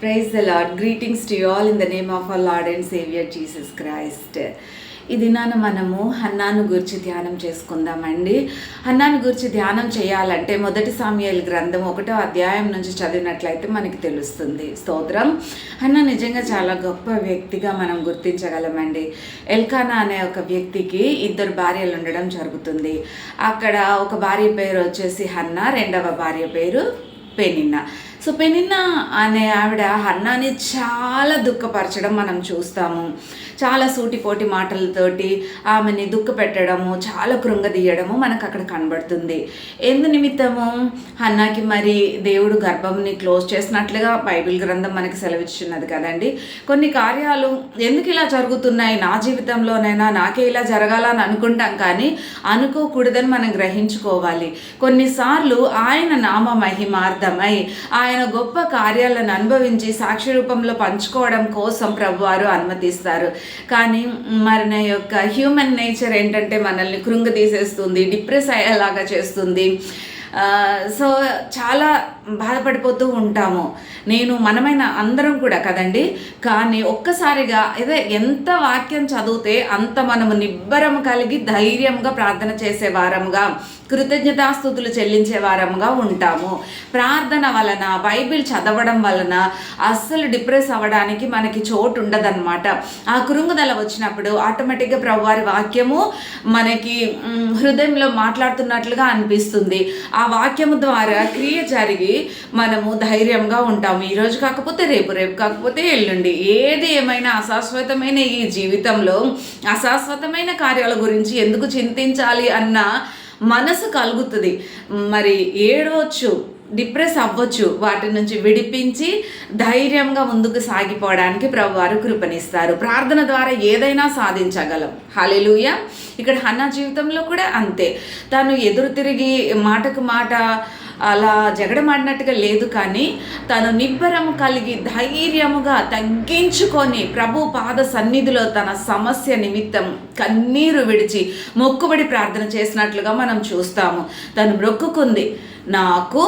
Praise the Lord. Greetings to you all in the name of our Lord and Savior Jesus Christ. ఈ దినాన మనము హన్నాను గురించి ధ్యానం చేసుకుందామండి. హన్నాను గురించి ధ్యానం చేయాలంటే మొదటి సామ్యుయేలు గ్రంథం 1వ అధ్యాయం నుంచి చదివినట్లయితే మనకి తెలుస్తుంది. స్తోత్రం. హన్నా నిజంగా చాలా గొప్ప వ్యక్తిగా మనం గుర్తించగలమండి. ఎల్కానా అనే ఒక వ్యక్తికి 2 భార్యలు ఉండడం జరుగుతుంది. అక్కడ ఒక భార్య పేరు వచ్చేసి హన్నా, రెండవ భార్య పేరు పెనిన్నా. సో పెనిన్నా అనే ఆవిడ హన్నాని చాలా దుఃఖపరచడం మనం చూస్తాము. చాలా సూటిపోటి మాటలతోటి ఆమెని దుఃఖపెట్టడము, చాలా కృంగదీయడము మనకు అక్కడ కనబడుతుంది. ఎందు నిమిత్తము? హన్నాకి మరి దేవుడు గర్భంని క్లోజ్ చేసినట్లుగా బైబిల్ గ్రంథం మనకి సెలవిస్తున్నది కదండి. కొన్ని కార్యాలు ఎందుకు ఇలా జరుగుతున్నాయి, నా జీవితంలోనైనా నాకే ఇలా జరగాలని అనుకుంటాం, కానీ అనుకోకూడదని మనం గ్రహించుకోవాలి. కొన్నిసార్లు ఆయన నామ మహిమార్థమై ఆయన గొప్ప కార్యాలను అనుభవించి సాక్షి రూపంలో పంచుకోవడం కోసం ప్రభువారు అనుమతిస్తారు. కానీ మన యొక్క హ్యూమన్ నేచర్ ఏంటంటే మనల్ని కృంగతీసేస్తుంది, డిప్రెస్ అయ్యేలాగా చేస్తుంది. సో చాలా బాధపడిపోతూ ఉంటాము. మనమైన అందరం కూడా కదండి. కానీ ఒక్కసారిగా ఎంత వాక్యం చదివితే అంత మనము నిబ్బరం కలిగి ధైర్యంగా ప్రార్థన చేసే వారముగా, కృతజ్ఞతాస్తుతులు చెల్లించే వారముగా ఉంటాము. ప్రార్థన వలన, బైబిల్ చదవడం వలన అస్సలు డిప్రెస్ అవ్వడానికి మనకి చోటు ఉండదన్నమాట. ఆ కృంగుదల వచ్చినప్పుడు ఆటోమేటిక్గా ప్రభువారి వాక్యము మనకి హృదయంలో మాట్లాడుతున్నట్లుగా అనిపిస్తుంది. ఆ వాక్యము ద్వారా క్రియ జరిగి మనము ధైర్యంగా ఉంటాము. ఈరోజు కాకపోతే రేపు, రేపు కాకపోతే ఎల్లుండి. ఏది ఏమైనా అశాశ్వతమైన ఈ జీవితంలో అశాశ్వతమైన కార్యాల గురించి ఎందుకు చింతించాలి అన్న మనసు కలుగుతుంది. మరి ఏడవచ్చు, డిప్రెస్ అవ్వచ్చు, వాటి నుంచి విడిపించి ధైర్యంగా ముందుకు సాగిపోవడానికి ప్రభువారు కృపనిస్తారు. ప్రార్థన ద్వారా ఏదైనా సాధించగలం. హల్లెలూయా. ఇక్కడ హన్నా జీవితంలో కూడా అంతే. తను ఎదురు తిరిగి మాటకు మాట అలా జగడమాడినట్టుగా లేదు, కానీ తను నిబ్బరము కలిగి ధైర్యముగా తగ్గించుకొని ప్రభు పాద సన్నిధిలో తన సమస్య నిమిత్తం కన్నీరు విడిచి మొక్కుబడి ప్రార్థన చేసినట్లుగా మనం చూస్తాము. తను మొక్కుకుంది, నాకు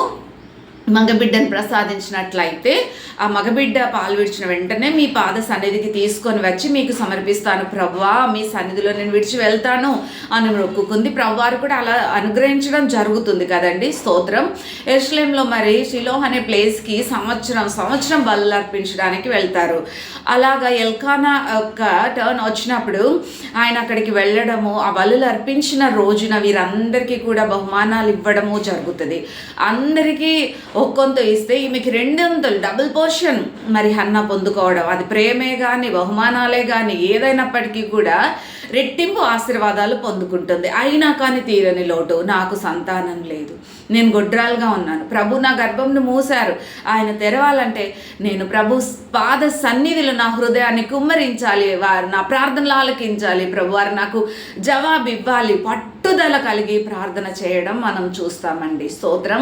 మగబిడ్డను ప్రసాదించినట్లయితే ఆ మగబిడ్డ పాలు విడిచిన వెంటనే మీ పాద సన్నిధికి తీసుకొని వచ్చి మీకు సమర్పిస్తాను ప్రభువా, మీ సన్నిధిలో నేను విడిచి వెళ్తాను అని మొక్కుకుంది. ప్రభువారు కూడా అలా అనుగ్రహించడం జరుగుతుంది కదండి. స్తోత్రం. యెరూషలేంలో మరి షిలోహ్ అనే ప్లేస్కి సంవత్సరం బలులు అర్పించడానికి వెళ్తారు. అలాగా ఎల్కానా యొక్క టర్న్ వచ్చినప్పుడు ఆయన అక్కడికి వెళ్ళడము, ఆ బలులు అర్పించిన రోజున వీరందరికీ కూడా బహుమానాలు ఇవ్వడము జరుగుతుంది. అందరికీ ఒక్కొంత ఇస్తే ఈమెకి 200 డబుల్ పోర్షన్ మరి హన్నా పొందుకోవడం, అది ప్రేమే కానీ బహుమానాలే కానీ ఏదైనప్పటికీ కూడా రెట్టింపు ఆశీర్వాదాలు పొందుకుంటుంది. అయినా కానీ తీరని లోటు, నాకు సంతానం లేదు, నేను గొడ్రాలుగా ఉన్నాను, ప్రభు నా గర్భంను మూశారు, ఆయన తెరవాలంటే నేను ప్రభు పాద సన్నిధిలో నా హృదయాన్ని కుమ్మరించాలి, వారు నా ప్రార్థనలు ఆలకించాలి, ప్రభు వారు నాకు జవాబు ఇవ్వాలి, పట్టుదల కలిగి ప్రార్థన చేయడం మనం చూస్తామండి. స్తోత్రం.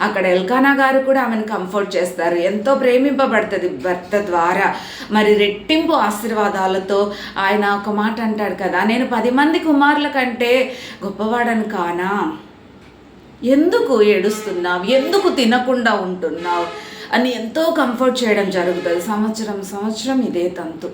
అక్కడ ఎల్కానా గారు కూడా ఆమెను కంఫర్ట్ చేస్తారు. ఎంతో ప్రేమింపబడుతుంది భర్త ద్వారా. మరి రెట్టింపు ఆశీర్వాదాలతో ఆయన ఒక మాట అంటాడు కదా, నేను 10 మంది కుమారుల కంటే గొప్పవాడను కానా, ఎందుకు ఏడుస్తున్నావు, ఎందుకు తినకుండా ఉంటున్నావు అని ఎంతో కంఫర్ట్ చేయడం జరుగుతుంది. సంవత్సరం ఇదే తంతు.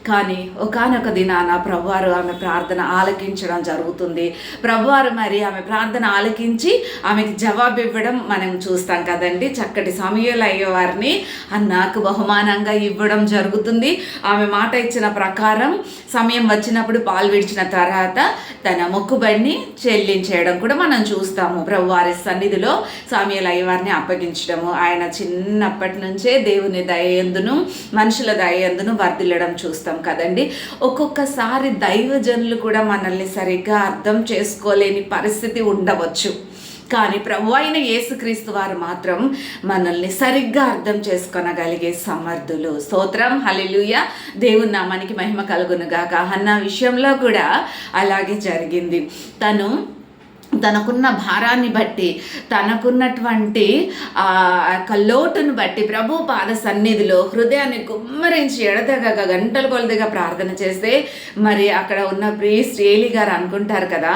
కానీ ఒకానొక దినాన ప్రభువారు ఆమె ప్రార్థన ఆలకించడం జరుగుతుంది. ప్రభువారు మరి ఆమె ప్రార్థన ఆలకించి ఆమెకి జవాబు ఇవ్వడం మనం చూస్తాం కదండి. చక్కటి సమూయేలు అయ్యేవారిని హన్నాకు బహుమానంగా ఇవ్వడం జరుగుతుంది. ఆమె మాట ఇచ్చిన ప్రకారం సమయం వచ్చినప్పుడు పాలు విడిచిన తర్వాత తన మొక్కుబడిని చెల్లించేయడం కూడా మనం చూస్తాము. ప్రభువారి సన్నిధిలో సమూయేలు అయ్యేవారిని అప్పగించడము, ఆయన చిన్నప్పటి నుంచే దేవుని దయయందును మనుషుల దయయందును వర్ధిల్లడం చూస్తాం కదండి. ఒక్కొక్కసారి దైవజనులు కూడా మనల్ని సరిగ్గా అర్థం చేసుకోలేని పరిస్థితి ఉండవచ్చు, కానీ ప్రభు అయిన యేసుక్రీస్తు వారు మాత్రం మనల్ని సరిగ్గా అర్థం చేసుకొనగలిగే సమర్థులు. స్తోత్రం. హల్లెలూయా. దేవుని నామానికి మహిమ కలుగును గాక. హన్నా విషయంలో కూడా అలాగే జరిగింది. తను తనకున్న భారాన్ని బట్టి, తనకున్నటువంటి లోటును బట్టి ప్రభు పాద సన్నిధిలో హృదయాన్ని కుమ్మరించి ఎడతెగక గంటల కొలదిగా ప్రార్థన చేస్తే మరి అక్కడ ఉన్న ప్రీస్ట్ ఏలి గారు అనుకుంటారు కదా,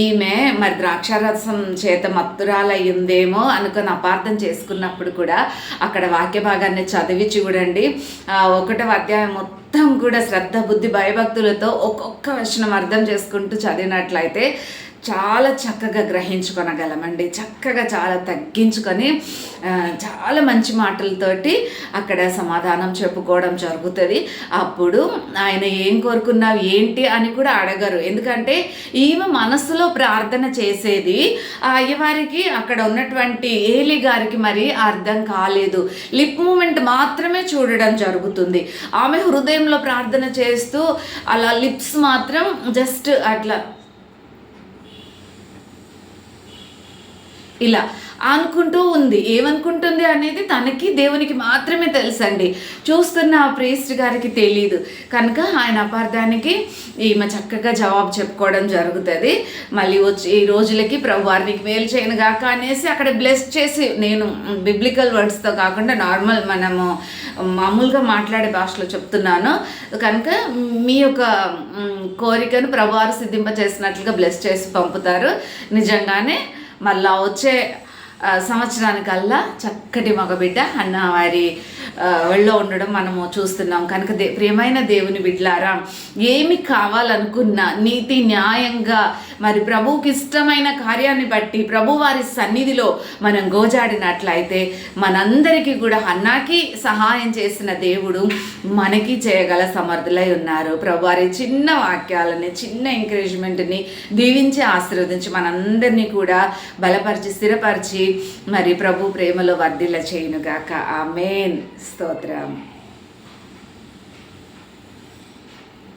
ఈమె మరి ద్రాక్షారసం చేత మత్తురాలయ్యిందేమో అనుకుని అపార్థం చేసుకున్నప్పుడు కూడా అక్కడ వాక్య భాగాన్ని చదివి చూడండి. 1వ అధ్యాయం మొత్తం కూడా శ్రద్ధ, బుద్ధి, భయభక్తులతో ఒక్కొక్క వచనం అర్థం చేసుకుంటూ చదివినట్లయితే చాలా చక్కగా గ్రహించుకొనగలమండి. చక్కగా చాలా తగ్గించుకొని చాలా మంచి మాటలతోటి అక్కడ సమాధానం చెప్పుకోవడం జరుగుతుంది. అప్పుడు ఆయన ఏం కోరుకున్నావు ఏంటి అని కూడా అడగరు. ఎందుకంటే ఈమె మనస్సులో ప్రార్థన చేసేది అయ్యవారికి, అక్కడ ఉన్నటువంటి ఏలి గారికి మరి అర్థం కాలేదు. లిప్ మూమెంట్ మాత్రమే చూడడం జరుగుతుంది. ఆమె హృదయంలో ప్రార్థన చేస్తూ అలా లిప్స్ మాత్రం జస్ట్ అట్లా ఇలా అనుకుంటూ ఉంది. ఏమనుకుంటుంది అనేది తనకి దేవునికి మాత్రమే తెలుసండి. చూస్తున్న ఆ ప్రీస్ట్ గారికి తెలీదు. కనుక ఆయన అపార్థానికి ఈమె చక్కగా జవాబు చెప్పుకోవడం జరుగుతుంది. మళ్ళీ వచ్చి ఈ రోజులకి ప్రభు వారికి మేలు చేయను గాక అనేసి అక్కడ బ్లెస్ చేసి, నేను బిబ్లికల్ వర్డ్స్తో కాకుండా నార్మల్ మనము మామూలుగా మాట్లాడే భాషలో చెప్తున్నాను. కనుక మీ యొక్క కోరికను ప్రభువారు సిద్ధింపచేసినట్లుగా బ్లెస్ చేసి పంపుతారు. నిజంగానే మళ్ళా వచ్చే సంవత్సరానికల్లా చక్కటి మగబిడ్డ అన్న వారి ఒళ్ళో ఉండడం మనము చూస్తున్నాం. కనుక ప్రియమైన దేవుని బిడ్డలారా, ఏమి కావాలనుకున్నా నీతి న్యాయంగా మరి ప్రభువుకి ఇష్టమైన కార్యాన్ని బట్టి ప్రభు వారి సన్నిధిలో మనం గోజాడినట్లయితే మనందరికీ కూడా హన్నాకి సహాయం చేసిన దేవుడు మనకి చేయగల సమర్థులై ఉన్నారు. ప్రభు వారి చిన్న వాక్యాలని, చిన్న ఎంకరేజ్మెంట్ని దీవించి ఆశీర్వదించి మనందరినీ కూడా బలపరిచి స్థిరపరిచి మరి ప్రభు ప్రేమలో వర్ధిల్ల చేయునుగాక. ఆమేన్. స్తోత్రం.